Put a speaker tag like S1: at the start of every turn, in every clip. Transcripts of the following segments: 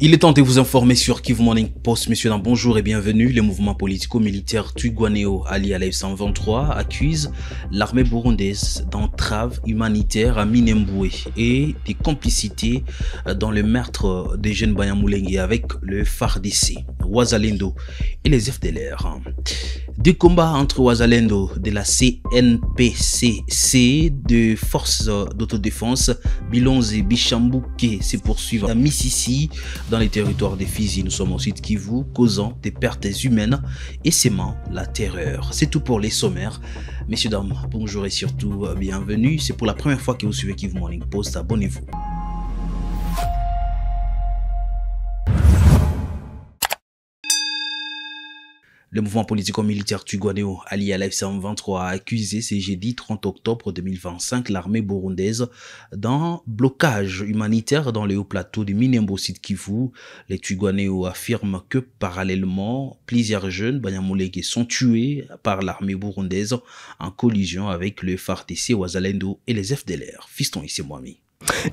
S1: Il est temps de vous informer sur Kivu Morning Post. Messieurs, dames, bonjour et bienvenue. Le mouvement politico-militaire Twirwaneho allié à la F-123 accuse l'armée burundaise d'entrave humanitaire à Minembwe et de complicité dans le meurtre des jeunes Banyamulenge avec le FARDC, Wazalendo et les FDLR. Des combats entre Wazalendo de la CNPCC de forces d'autodéfense Bilonze et Bichambuke se poursuivent à Mississi dans les territoires des Fizi. Nous sommes au sud Kivu, causant des pertes humaines et sémant la terreur. C'est tout pour les sommaires. Messieurs, dames, bonjour et surtout bienvenue. C'est pour la première fois que vous suivez Kivu Morning Post. Abonnez-vous. Le mouvement politico-militaire Twirwaneho allié à la F-123 a accusé ce jeudi 30 octobre 2025 l'armée burundaise d'un blocage humanitaire dans les hauts plateaux de Minembwe Sud Kivu. Les Twirwaneho affirment que parallèlement, plusieurs jeunes Banyamulenge sont tués par l'armée burundaise en collision avec le FARDC, Wazalendo et les FDLR. Fiston ici Mwami.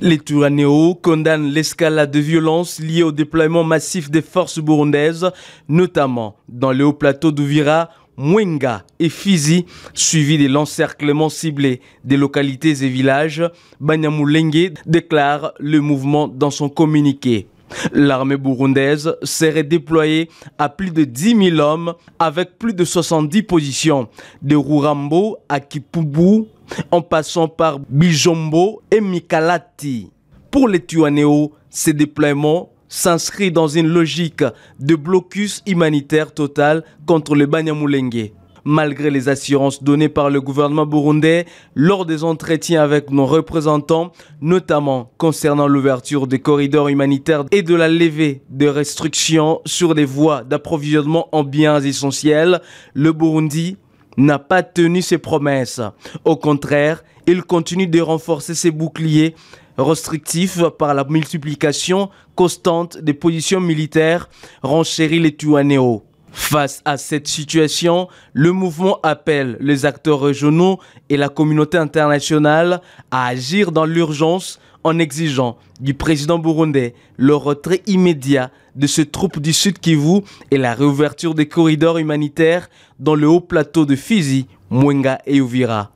S2: Les Twirwaneho condamnent l'escalade de violence liée au déploiement massif des forces burundaises, notamment dans le haut plateau d'Uvira, Mwenga et Fizi, suivi de l'encerclement ciblé des localités et villages. Banyamulenge déclare le mouvement dans son communiqué. L'armée burundaise serait déployée à plus de 10 000 hommes avec plus de 70 positions, de Rurambo à Kipubu, en passant par Bijombo et Mikalati. Pour les Twirwaneho, ces déploiements s'inscrivent dans une logique de blocus humanitaire total contre le Banyamulenge. Malgré les assurances données par le gouvernement burundais lors des entretiens avec nos représentants, notamment concernant l'ouverture des corridors humanitaires et de la levée des restrictions sur les voies d'approvisionnement en biens essentiels, le Burundi n'a pas tenu ses promesses. Au contraire, il continue de renforcer ses boucliers restrictifs par la multiplication constante des positions militaires, renchérit les Twirwaneho. Face à cette situation, le mouvement appelle les acteurs régionaux et la communauté internationale à agir dans l'urgence en exigeant du président burundais le retrait immédiat de ses troupes du Sud Kivu et la réouverture des corridors humanitaires dans le haut plateau de Fizi, Mwenga et Uvira.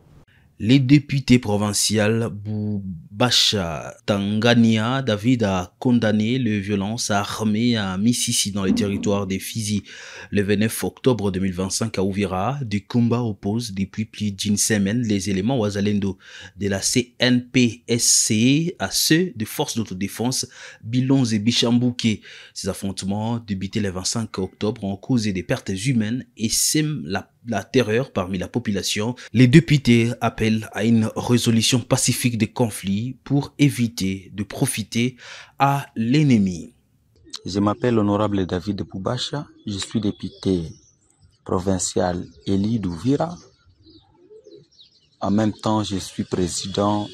S1: Les députés provinciaux Boubacha Tangania David a condamné les violences armées à Mississi dans les territoires des Fizi. Le 29 octobre 2025 à Uvira, des combats opposent depuis plus d'une semaine les éléments Wazalendo de la CNPSC à ceux des forces d'autodéfense Bilonze et Bichambuke. Ces affrontements débutés le 25 octobre ont causé des pertes humaines et sèment la terreur parmi la population. Les députés appellent à une résolution pacifique des conflits pour éviter de profiter à l'ennemi.
S3: Je m'appelle Honorable David Boubacha, je suis député provincial élu d'Uvira. En même temps, je suis président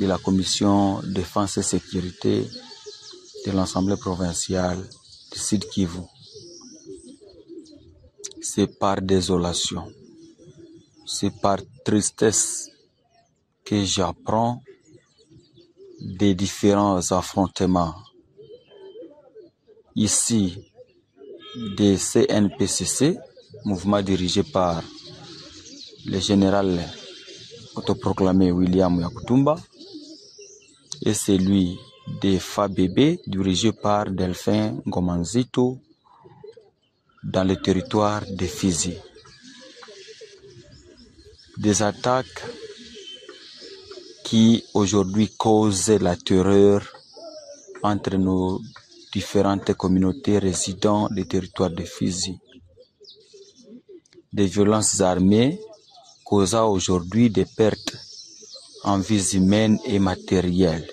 S3: de la commission défense et sécurité de l'Assemblée provinciale du Sud Kivu. C'est par désolation, c'est par tristesse que j'apprends des différents affrontements ici des CNPCC, mouvement dirigé par le général autoproclamé William Yakutumba, et celui des FABB dirigé par Delphin Ngomanzito dans le territoire de Fizi. Des attaques qui aujourd'hui causent la terreur entre nos différentes communautés résidant des territoires de Fizi. Des violences armées causant aujourd'hui des pertes en vies humaines et matérielles.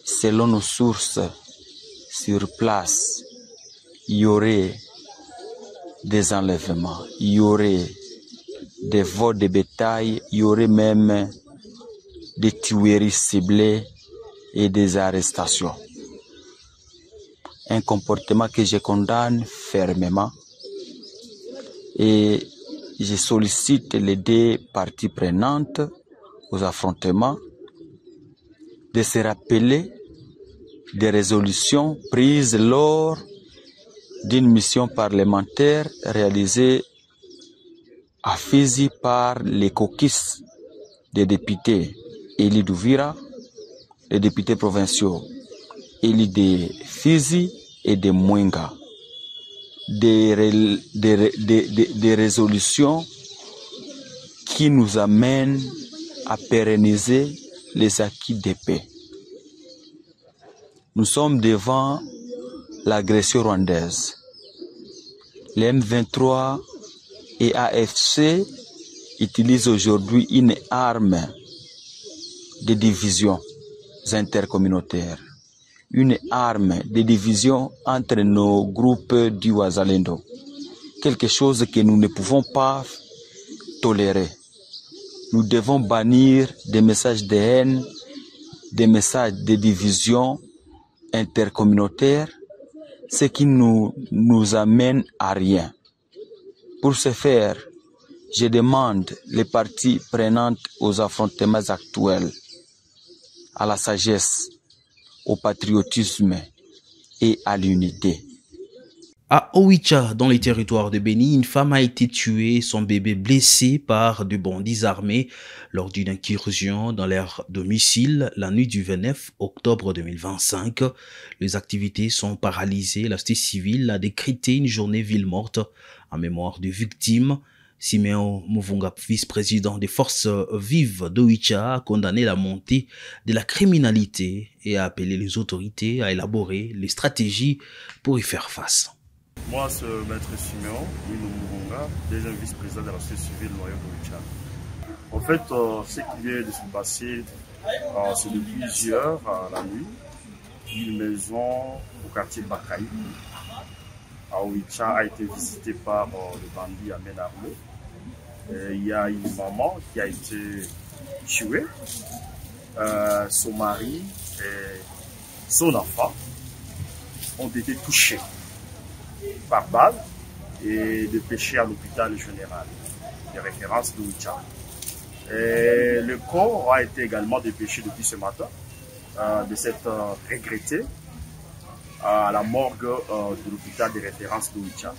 S3: Selon nos sources sur place, il y aurait des enlèvements, il y aurait des vols de bétail, il y aurait même des tueries ciblées et des arrestations. Un comportement que je condamne fermement et je sollicite les deux parties prenantes aux affrontements de se rappeler des résolutions prises lors d'une mission parlementaire réalisée à Fizi par les caucus des députés élus d'Uvira, les députés provinciaux élus de Fizi et de Mwenga. Des résolutions qui nous amènent à pérenniser les acquis de paix. Nous sommes devant l'agression rwandaise. Les M23 et AFC utilisent aujourd'hui une arme de division intercommunautaire, une arme de division entre nos groupes du Wazalendo, quelque chose que nous ne pouvons pas tolérer. Nous devons bannir des messages de haine, des messages de division intercommunautaire, ce qui nous amène à rien. Pour ce faire, je demande les parties prenantes aux affrontements actuels, à la sagesse, au patriotisme et à l'unité.
S1: À Owicha, dans les territoires de Béni, une femme a été tuée, son bébé blessé par de bandits armés lors d'une incursion dans leur domicile la nuit du 29 octobre 2025. Les activités sont paralysées. La société civile a décrété une journée ville morte en mémoire des victimes. Siméon Muvunga, vice-président des forces vives d'Owicha, a condamné la montée de la criminalité et a appelé les autorités à élaborer les stratégies pour y faire face.
S4: Moi, c'est Maître Siméon Muvunga, déjà vice-président de la société civile noyau d'Owicha. En fait, ce qui vient de se passer, c'est depuis plusieurs la nuit, une maison au quartier Bakaï à Owicha a été visitée par le bandit à main armée. Il y a une maman qui a été tuée, son mari et son enfant ont été touchés par balle et dépêchés à l'hôpital général de référence d'Owicha. Le corps a été également dépêché depuis ce matin de cette regrettée à la morgue de l'hôpital de référence d'Owicha.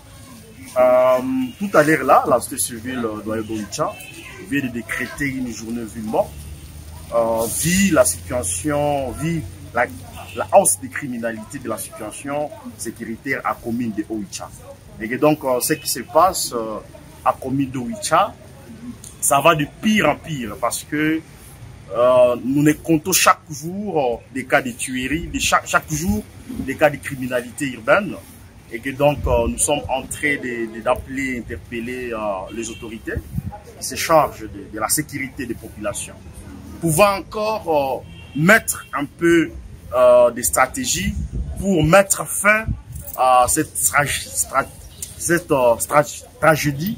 S4: Tout à l'heure là, la société civile d'Owicha vient de décréter une journée ville morte, vu la situation, vu la hausse de criminalité de la situation sécuritaire à la commune de Owicha. Et donc, ce qui se passe à la commune d'Owicha, ça va de pire en pire parce que nous ne comptons chaque jour des cas de tuerie, chaque jour des cas de criminalité urbaine. Et que donc, nous sommes en train d'appeler, interpeller les autorités qui se chargent de la sécurité des populations. Pouvant encore mettre un peu des stratégies pour mettre fin à cette tragédie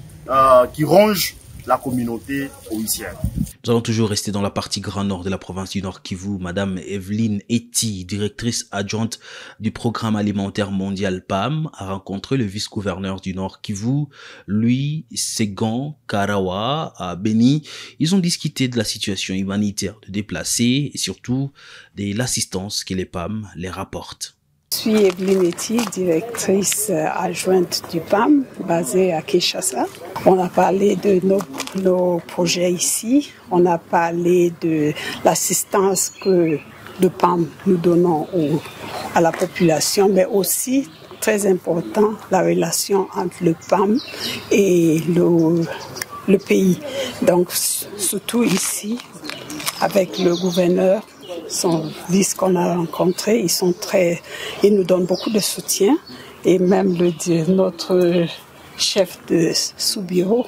S4: qui ronge la communauté owichienne.
S1: Nous allons toujours rester dans la partie grand nord de la province du Nord Kivu. Madame Evelyne Eti, directrice adjointe du programme alimentaire mondial PAM, a rencontré le vice-gouverneur du Nord Kivu, Louis Segon Karawa, à Béni. Ils ont discuté de la situation humanitaire de déplacés et surtout de l'assistance que les PAM les rapportent.
S5: Je suis Evelyne Eti, directrice adjointe du PAM, basée à Kinshasa. On a parlé de nos projets ici, on a parlé de l'assistance que le PAM nous donnons à la population, mais aussi, très important, la relation entre le PAM et le pays. Donc, surtout ici, avec le gouverneur, son vice qu'on a rencontré, ils nous donnent beaucoup de soutien et même notre chef de sous-bureau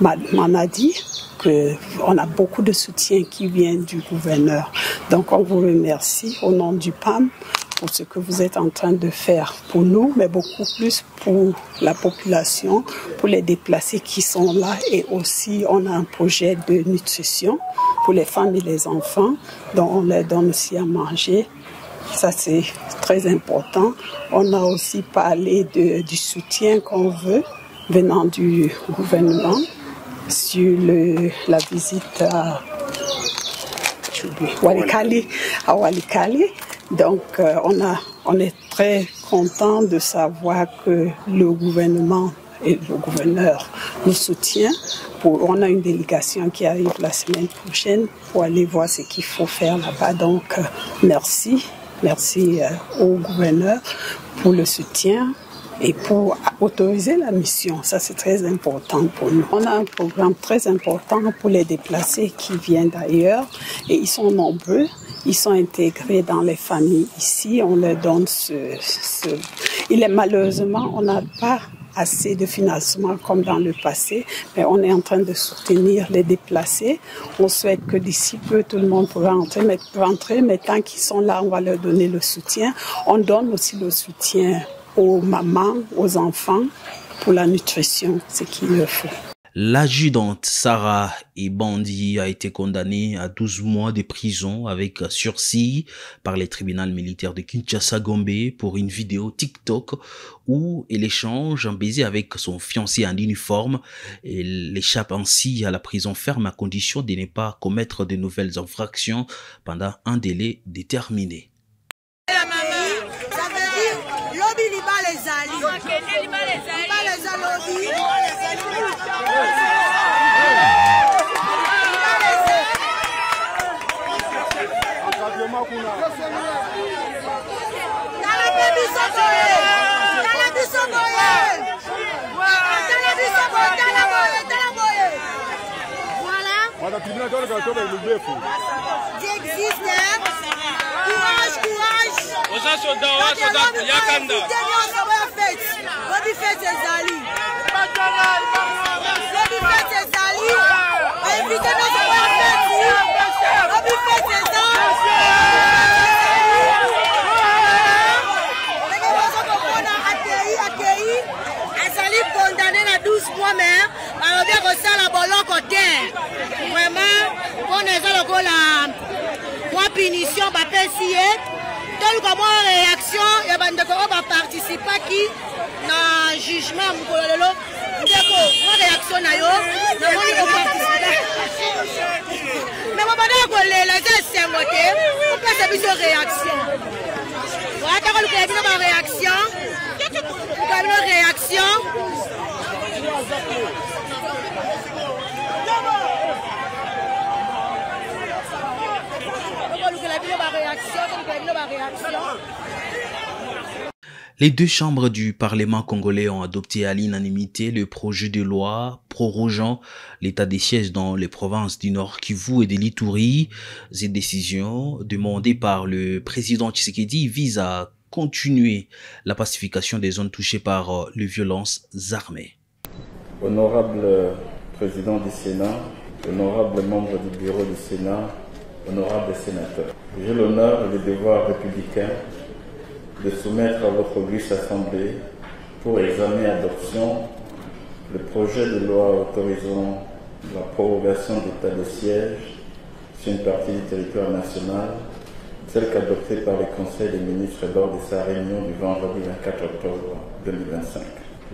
S5: m'en a dit qu'on a beaucoup de soutien qui vient du gouverneur. Donc on vous remercie au nom du PAM pour ce que vous êtes en train de faire pour nous, mais beaucoup plus pour la population, pour les déplacés qui sont là. Et aussi, on a un projet de nutrition pour les femmes et les enfants, dont on leur donne aussi à manger. Ça, c'est très important. On a aussi parlé du soutien qu'on veut venant du gouvernement sur la visite à Walikale. Donc, on est très content de savoir que le gouvernement et le gouverneur nous soutient. On a une délégation qui arrive la semaine prochaine pour aller voir ce qu'il faut faire là-bas. Donc, merci au gouverneur pour le soutien et pour autoriser la mission. Ça, c'est très important pour nous. On a un programme très important pour les déplacés qui viennent d'ailleurs et ils sont nombreux. Ils sont intégrés dans les familles ici. On leur donne malheureusement, on n'a pas assez de financement comme dans le passé, mais on est en train de soutenir les déplacés. On souhaite que d'ici peu, tout le monde pourra rentrer, mais tant qu'ils sont là, on va leur donner le soutien. On donne aussi le soutien aux mamans, aux enfants, pour la nutrition, ce qu'il leur faut.
S1: L'adjudante Sarah Ebandi a été condamnée à 12 mois de prison avec sursis par les tribunaux militaires de Kinshasa-Gombe pour une vidéo TikTok où elle échange un baiser avec son fiancé en uniforme. Elle échappe ainsi à la prison ferme à condition de ne pas commettre de nouvelles infractions pendant un délai déterminé.
S6: Punition ba pesi tel comme réaction ya bande ko ba participer qui na jugement mukolo lelo ndeko mo réaction na yo na moni ko participer mais mo bana ko lela za sengote ko pesa biso réaction wa ta ko le bino ba réaction ko bino réaction
S1: Les deux chambres du Parlement congolais ont adopté à l'unanimité le projet de loi prorogeant l'état des sièges dans les provinces du Nord Kivu et de l'Ituri. Cette décision, demandée par le président Tshisekedi, vise à continuer la pacification des zones touchées par les violences armées.
S7: Honorable président du Sénat, honorable membre du bureau du Sénat, honorables sénateurs, j'ai l'honneur et le devoir républicain de soumettre à votre auguste assemblée pour examen et adoption le projet de loi autorisant la prorogation d'état de siège sur une partie du territoire national, tel qu'adopté par le Conseil des ministres lors de sa réunion du vendredi 24 octobre 2025.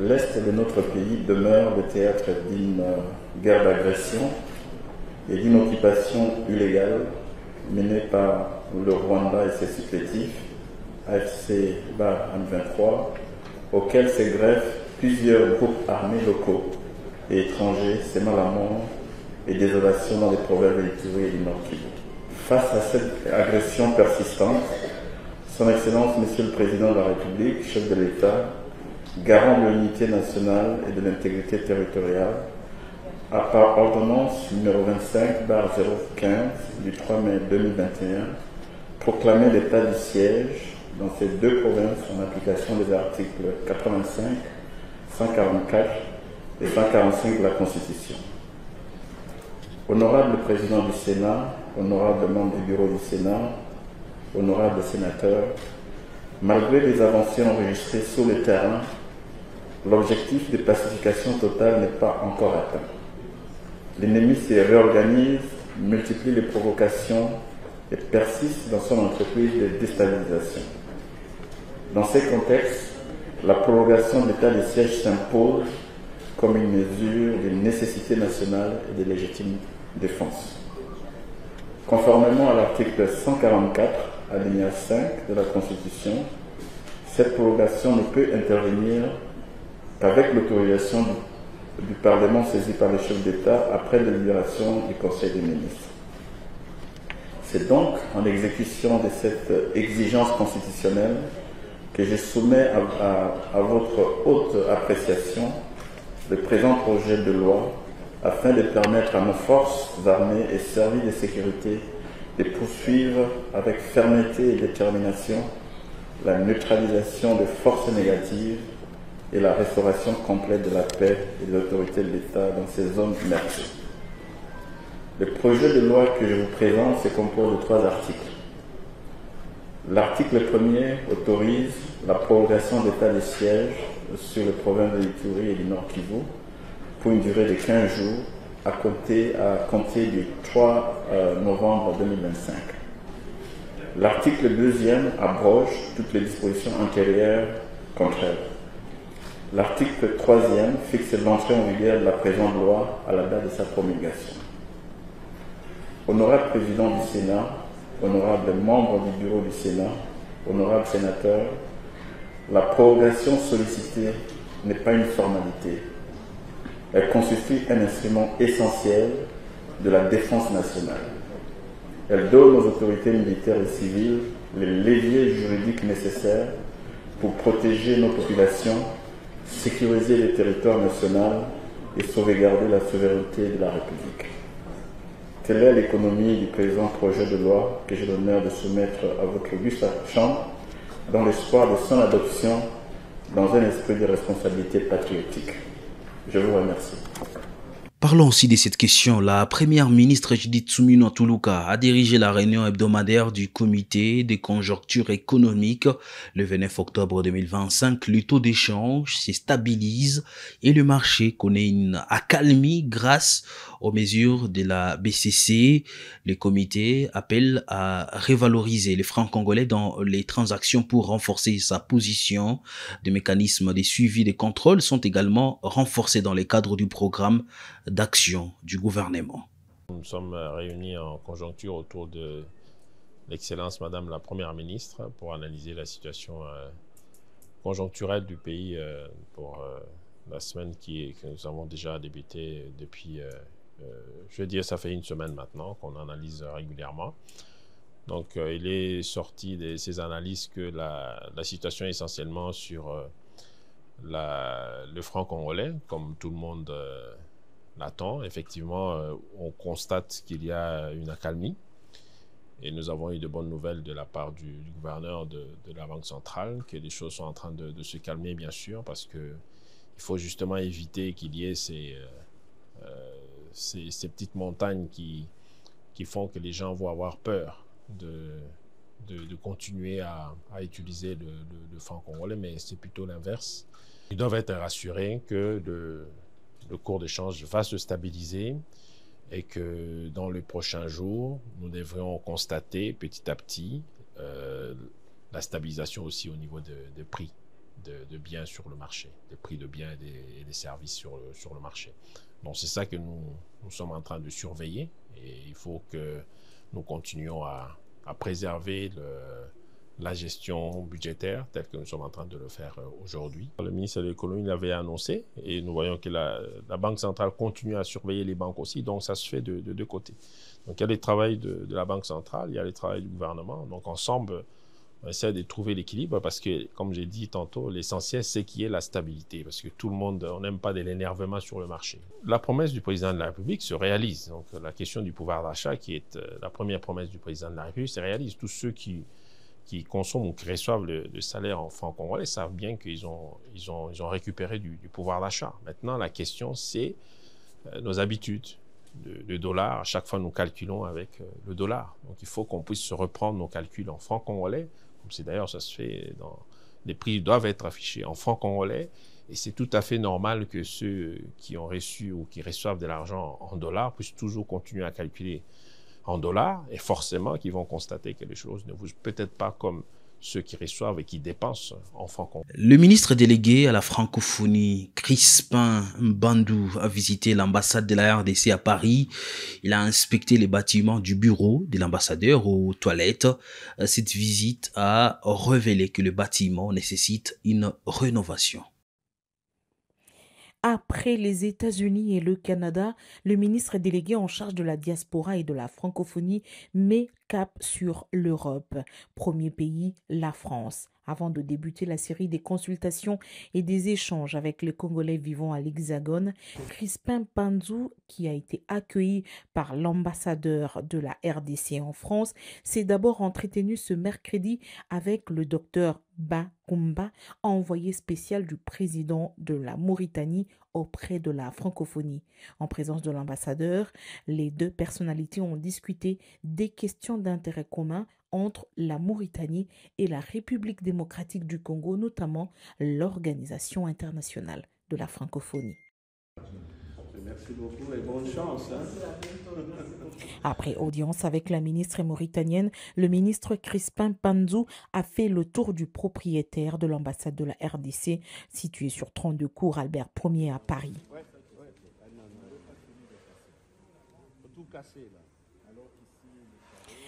S7: L'Est de notre pays demeure le théâtre d'une guerre d'agression et d'une occupation illégale menée par le Rwanda et ses supplétifs, AFC M23, auxquels se greffent plusieurs groupes armés locaux et étrangers sémant la mort et désolation dans les provinces de l'Ituri et du Nord Kivu. Face à cette agression persistante, Son Excellence, Monsieur le Président de la République, chef de l'État, garant de l'unité nationale et de l'intégrité territoriale, a par ordonnance numéro 25/015 du 3 mai 2021 proclamé l'état du siège dans ces deux provinces en application des articles 85, 144 et 145 de la Constitution. Honorable Président du Sénat, honorable membre du bureau du Sénat, honorables sénateurs, malgré les avancées enregistrées sur le terrain, l'objectif de pacification totale n'est pas encore atteint. L'ennemi se réorganise, multiplie les provocations et persiste dans son entreprise de déstabilisation. Dans ces contextes, la prorogation de l'état de siège s'impose comme une mesure de nécessité nationale et de légitime défense. Conformément à l'article 144, alinéa 5 de la Constitution, cette prorogation ne peut intervenir qu'avec l'autorisation du Parlement saisi par le chef d'État après délibération du Conseil des ministres. C'est donc en exécution de cette exigence constitutionnelle que je soumets à votre haute appréciation le présent projet de loi afin de permettre à nos forces armées et services de sécurité de poursuivre avec fermeté et détermination la neutralisation des forces négatives et la restauration complète de la paix et de l'autorité de l'État dans ces zones meurtries. Le projet de loi que je vous présente se compose de 3 articles. L'article 1er autorise la prorogation d'état de siège sur les provinces de l'Ituri et du Nord Kivu pour une durée de 15 jours à compter du 3 novembre 2025. L'article 2e abroge toutes les dispositions antérieures contraires. L'article 3e fixe l'entrée en vigueur de la présente loi à la date de sa promulgation. Honorable Président du Sénat, honorables membres du Bureau du Sénat, honorables sénateurs, la prorogation sollicitée n'est pas une formalité. Elle constitue un instrument essentiel de la défense nationale. Elle donne aux autorités militaires et civiles les leviers juridiques nécessaires pour protéger nos populations, sécuriser le territoire national et sauvegarder la souveraineté de la République. Telle est l'économie du présent projet de loi que j'ai l'honneur de soumettre à votre auguste chambre dans l'espoir de son adoption dans un esprit de responsabilité patriotique. Je vous remercie.
S1: Parlons aussi de cette question. La première ministre Judith Suminwa Tuluka a dirigé la réunion hebdomadaire du comité des conjonctures économiques le 29 octobre 2025. Le taux d'échange se stabilise et le marché connaît une accalmie grâce aux mesures de la BCC. Le comité appelle à revaloriser les francs congolais dans les transactions pour renforcer sa position. Des mécanismes de suivi des contrôles sont également renforcés dans le cadre du programme d'action du gouvernement.
S8: Nous sommes réunis en conjoncture autour de l'excellence Madame la Première ministre pour analyser la situation conjoncturelle du pays pour la semaine que nous avons déjà débuté depuis, je veux dire, ça fait une semaine maintenant qu'on analyse régulièrement. Donc il est sorti de ces analyses que la situation est essentiellement sur le franc congolais, comme tout le monde l'attend. Effectivement, on constate qu'il y a une accalmie et nous avons eu de bonnes nouvelles de la part du gouverneur de la Banque centrale, que les choses sont en train de se calmer, bien sûr, parce qu'il faut justement éviter qu'il y ait ces petites montagnes qui font que les gens vont avoir peur de continuer à utiliser le franc congolais, mais c'est plutôt l'inverse. Ils doivent être rassurés que le cours d'échange va se stabiliser et que dans les prochains jours, nous devrions constater petit à petit la stabilisation aussi au niveau des prix de biens sur le marché, des prix de biens et des services sur le marché. Donc c'est ça que nous sommes en train de surveiller et il faut que nous continuions à préserver la gestion budgétaire telle que nous sommes en train de le faire aujourd'hui. Le ministre de l'économie l'avait annoncé et nous voyons que la Banque centrale continue à surveiller les banques aussi, donc ça se fait de deux côtés. Donc il y a le travail de la Banque centrale, il y a le travail du gouvernement, donc ensemble on essaie de trouver l'équilibre parce que, comme j'ai dit tantôt, l'essentiel c'est qu'il y ait la stabilité parce que tout le monde, on n'aime pas de l'énervement sur le marché. La promesse du président de la République se réalise, donc la question du pouvoir d'achat qui est la première promesse du président de la République se réalise. Tous ceux qui consomment ou qui reçoivent le salaire en francs congolais savent bien qu'ils ont récupéré du pouvoir d'achat. Maintenant, la question, c'est nos habitudes de dollar. À chaque fois, nous calculons avec le dollar. Donc, il faut qu'on puisse se reprendre nos calculs en francs congolais. Comme c'est d'ailleurs, ça se fait les prix doivent être affichés en francs congolais. Et c'est tout à fait normal que ceux qui ont reçu ou qui reçoivent de l'argent en dollars puissent toujours continuer à calculer en dollars et forcément qu'ils vont constater que les choses ne bougent peut-être pas comme ceux qui reçoivent et qui dépensent en francs congolais.
S1: Le ministre délégué à la francophonie, Crispin Mbandou, a visité l'ambassade de la RDC à Paris. Il a inspecté les bâtiments du bureau de l'ambassadeur aux toilettes. Cette visite a révélé que le bâtiment nécessite une rénovation.
S9: Après les États-Unis et le Canada, le ministre délégué en charge de la diaspora et de la francophonie met cap sur l'Europe. Premier pays, la France. Avant de débuter la série des consultations et des échanges avec les Congolais vivant à l'Hexagone, Crispin Mbandou, qui a été accueilli par l'ambassadeur de la RDC en France, s'est d'abord entretenu ce mercredi avec le docteur Bakumba, envoyé spécial du président de la Mauritanie auprès de la francophonie. En présence de l'ambassadeur, les deux personnalités ont discuté des questions d'intérêt commun entre la Mauritanie et la République démocratique du Congo, notamment l'Organisation internationale de la francophonie.
S10: Merci beaucoup et bonne chance.
S9: Après audience avec la ministre mauritanienne, le ministre Crispin Mbandou a fait le tour du propriétaire de l'ambassade de la RDC située sur 32 cours Albert Ier à Paris.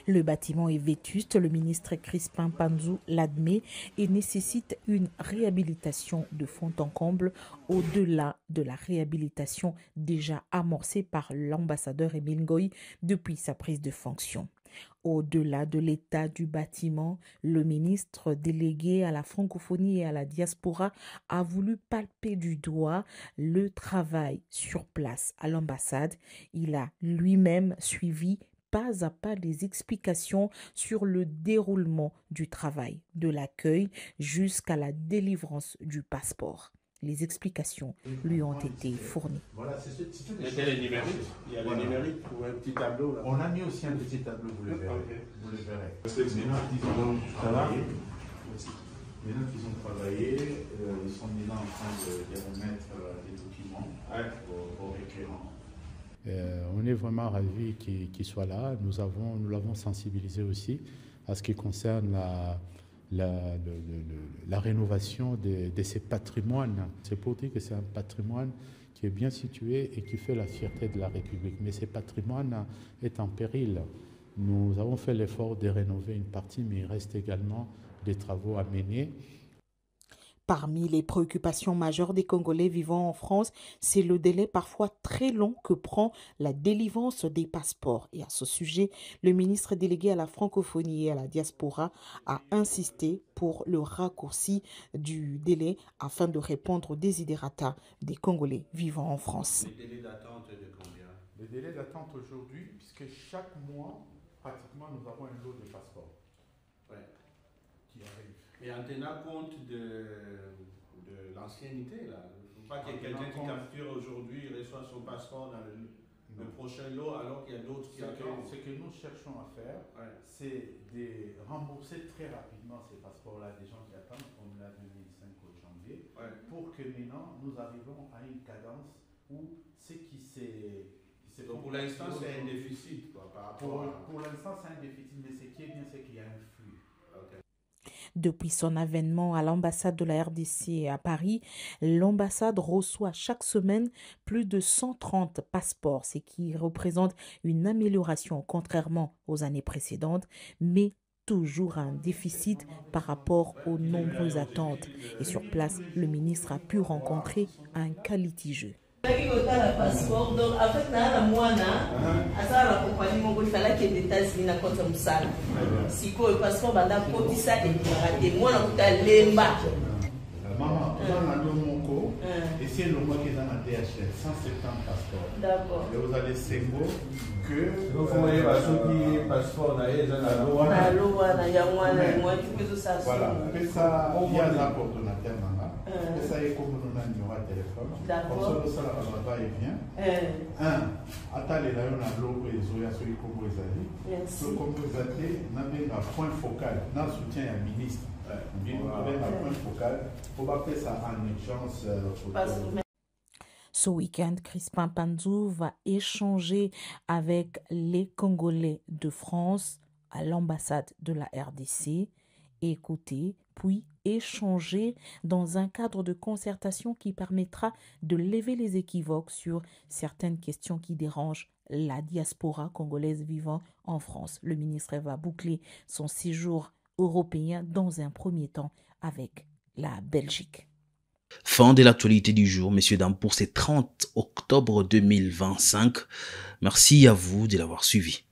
S9: Le bâtiment est vétuste, le ministre Crispin Mbandou l'admet et nécessite une réhabilitation de fond en comble au-delà de la réhabilitation déjà amorcée par l'ambassadeur Émile Ngoï depuis sa prise de fonction. Au-delà de l'état du bâtiment, le ministre délégué à la francophonie et à la diaspora a voulu palper du doigt le travail sur place à l'ambassade. Il a lui-même suivi pas à pas les explications sur le déroulement du travail, de l'accueil jusqu'à la délivrance du passeport. Les explications lui ont été fournies.
S10: Voilà, c'est les numériques. Il y a les numériques pour un petit tableau. Là.
S11: On a mis aussi un petit tableau, vous le verrez.
S10: Okay.
S11: Vous le verrez. Maintenant qu'ils ont travaillé, ils sont maintenant en train de remettre des documents aux requérants. On est vraiment ravis qu'il soit là. Nous l'avons sensibilisé aussi à ce qui concerne la rénovation de ces patrimoines. C'est pour dire que c'est un patrimoine qui est bien situé et qui fait la fierté de la République. Mais ce patrimoine est en péril. Nous avons fait l'effort de rénover une partie, mais il reste également des travaux à mener.
S9: Parmi les préoccupations majeures des Congolais vivant en France, c'est le délai parfois très long que prend la délivrance des passeports. Et à ce sujet, le ministre délégué à la francophonie et à la diaspora a insisté pour le raccourci du délai afin de répondre aux desiderata des Congolais vivant en France.
S11: Le délai d'attente de combien? Le délai d'attente aujourd'hui, puisque chaque mois, pratiquement, nous avons un lot de passeports qui arrive.
S10: Et en tenant compte de l'ancienneté, là. Il ne faut pas qu'il y ait quelqu'un qui capture aujourd'hui, reçoit son passeport dans le prochain lot, alors qu'il y a d'autres qui attendent.
S11: Ce que nous cherchons à faire, c'est de rembourser très rapidement ces passeports-là, des gens qui attendent, comme la 2005 au janvier, pour que maintenant, nous arrivons à une cadence où ce qui s'est...
S10: Donc pour l'instant, c'est un déficit, quoi, par rapport
S11: pour l'instant, c'est un déficit, mais ce qui est bien, c'est qu'il y a un flux.
S9: Depuis son avènement à l'ambassade de la RDC à Paris, l'ambassade reçoit chaque semaine plus de 130 passeports, ce qui représente une amélioration contrairement aux années précédentes, mais toujours un déficit par rapport aux nombreuses attentes. Et sur place, le ministre a pu rencontrer un cas litigieux.
S6: Passeport, donc en fait, la compagnie il fallait que les États-Unis na kota musala. Si le passeport banda kotisa et moi na lemba.
S11: Maman, on a deux moko et c'est le mois qui est dans la DHL 170 passeports.
S6: D'accord.
S11: Et vous allez Sengo que
S10: vous voyez le passeport na
S11: loi na yangwana moi tu peux ça. Voilà, que ça il y a un coordonnateur maman. Que ça est comme nous avons numéro de téléphone.
S6: D'accord.
S11: Ça la va et vient. Attendez là on a l'eau et zoya sur Congo ezali.
S6: Merci.
S11: Le Congo ezali na benga point focal, na soutien à ministre. Point focal pour pas faire ça en urgence.
S9: Ce week-end, Crispin Mbandou va échanger avec les Congolais de France à l'ambassade de la RDC écouter, puis échanger dans un cadre de concertation qui permettra de lever les équivoques sur certaines questions qui dérangent la diaspora congolaise vivant en France. Le ministre va boucler son séjour européen dans un premier temps avec la Belgique.
S1: Fin de l'actualité du jour, messieurs, dames, pour ce 30 octobre 2025. Merci à vous de l'avoir suivi.